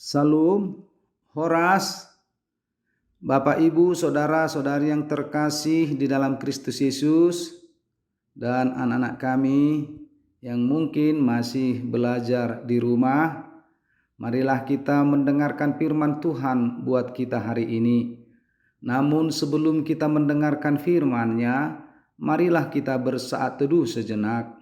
Salam, Horas, Bapak Ibu, Saudara-saudari yang terkasih di dalam Kristus Yesus, dan anak-anak kami yang mungkin masih belajar di rumah. Marilah kita mendengarkan firman Tuhan buat kita hari ini. Namun sebelum kita mendengarkan firman-Nya, marilah kita bersaat teduh sejenak.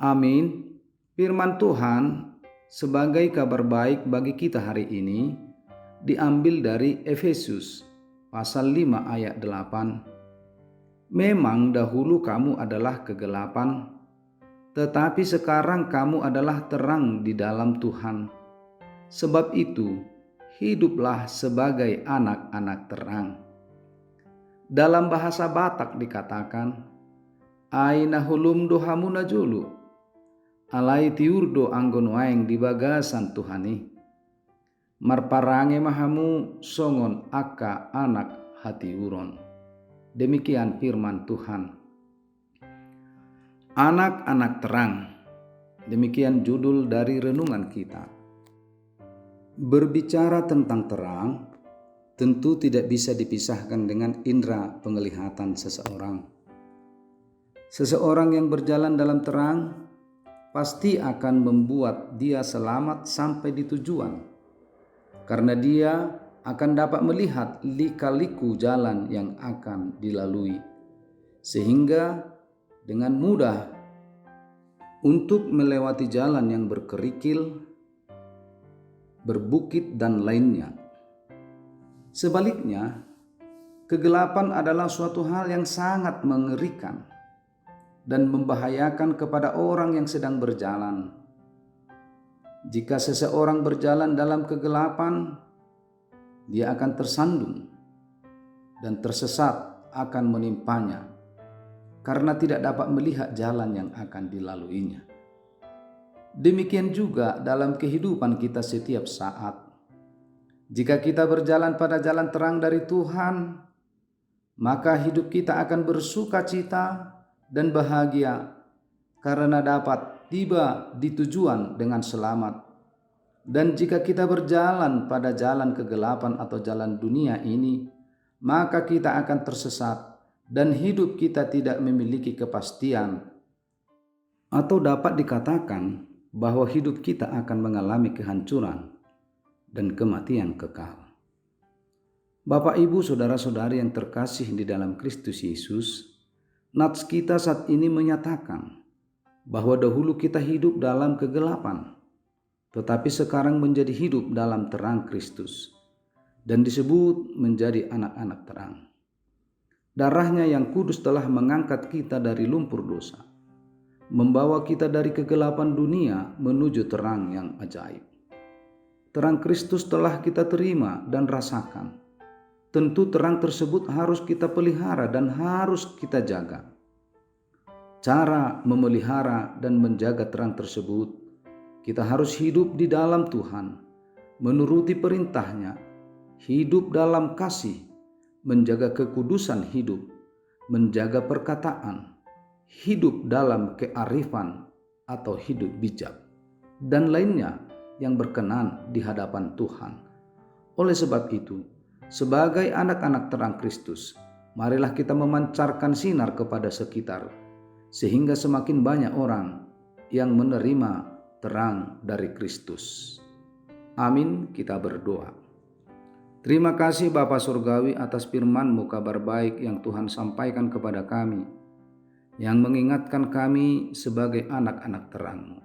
Amin. Firman Tuhan sebagai kabar baik bagi kita hari ini diambil dari Efesus pasal 5 ayat 8. Memang dahulu kamu adalah kegelapan, tetapi sekarang kamu adalah terang di dalam Tuhan. Sebab itu, hiduplah sebagai anak-anak terang. Dalam bahasa Batak dikatakan, Aina hulum dohamuna julu, alai tiurdo anggon waeng di bagasan Tuhani. Marparange mahamu songon aka anak hati uron. Demikian firman Tuhan. Anak-anak terang. Demikian judul dari renungan kita. Berbicara tentang terang, tentu tidak bisa dipisahkan dengan indera penglihatan seseorang. Seseorang yang berjalan dalam terang pasti akan membuat dia selamat sampai di tujuan, karena dia akan dapat melihat lika-liku jalan yang akan dilalui, sehingga dengan mudah untuk melewati jalan yang berkerikil, berbukit, dan lainnya. Sebaliknya, kegelapan adalah suatu hal yang sangat mengerikan dan membahayakan kepada orang yang sedang berjalan. Jika seseorang berjalan dalam kegelapan, dia akan tersandung dan tersesat akan menimpanya karena tidak dapat melihat jalan yang akan dilaluinya. Demikian juga dalam kehidupan kita setiap saat. Jika kita berjalan pada jalan terang dari Tuhan, maka hidup kita akan bersuka cita dan bahagia karena dapat tiba di tujuan dengan selamat. Dan jika kita berjalan pada jalan kegelapan atau jalan dunia ini, maka kita akan tersesat dan hidup kita tidak memiliki kepastian, atau dapat dikatakan bahwa hidup kita akan mengalami kehancuran dan kematian kekal. Bapak, Ibu, Saudara-saudari yang terkasih di dalam Kristus Yesus, nats kita saat ini menyatakan bahwa dahulu kita hidup dalam kegelapan, tetapi sekarang menjadi hidup dalam terang Kristus dan disebut menjadi anak-anak terang. Darahnya yang kudus telah mengangkat kita dari lumpur dosa, membawa kita dari kegelapan dunia menuju terang yang ajaib. Terang Kristus telah kita terima dan rasakan. Tentu terang tersebut harus kita pelihara dan harus kita jaga. Cara memelihara dan menjaga terang tersebut, kita harus hidup di dalam Tuhan, menuruti perintahnya, hidup dalam kasih, menjaga kekudusan hidup, menjaga perkataan, hidup dalam kearifan atau hidup bijak, dan lainnya yang berkenan di hadapan Tuhan. Oleh sebab itu, sebagai anak-anak terang Kristus, marilah kita memancarkan sinar kepada sekitar, sehingga semakin banyak orang yang menerima terang dari Kristus. Amin, kita berdoa. Terima kasih Bapa Surgawi atas firman-Mu kabar baik yang Tuhan sampaikan kepada kami, yang mengingatkan kami sebagai anak-anak terang-Mu.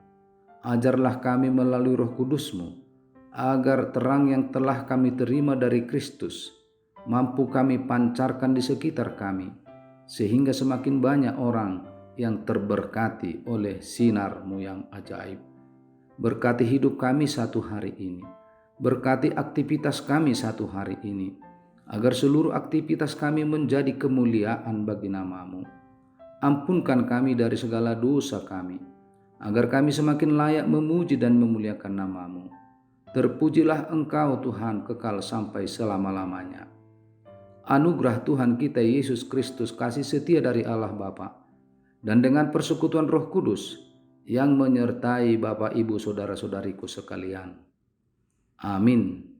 Ajarlah kami melalui Roh Kudus-Mu, agar terang yang telah kami terima dari Kristus mampu kami pancarkan di sekitar kami, sehingga semakin banyak orang yang terberkati oleh sinar-Mu yang ajaib. Berkati hidup kami satu hari ini, berkati aktivitas kami satu hari ini, agar seluruh aktivitas kami menjadi kemuliaan bagi nama-Mu. Ampunkan kami dari segala dosa kami, agar kami semakin layak memuji dan memuliakan nama-Mu. Terpujilah Engkau Tuhan kekal sampai selama-lamanya. Anugerah Tuhan kita Yesus Kristus, kasih setia dari Allah Bapa, dan dengan persekutuan Roh Kudus yang menyertai Bapak Ibu Saudara-saudariku sekalian. Amin.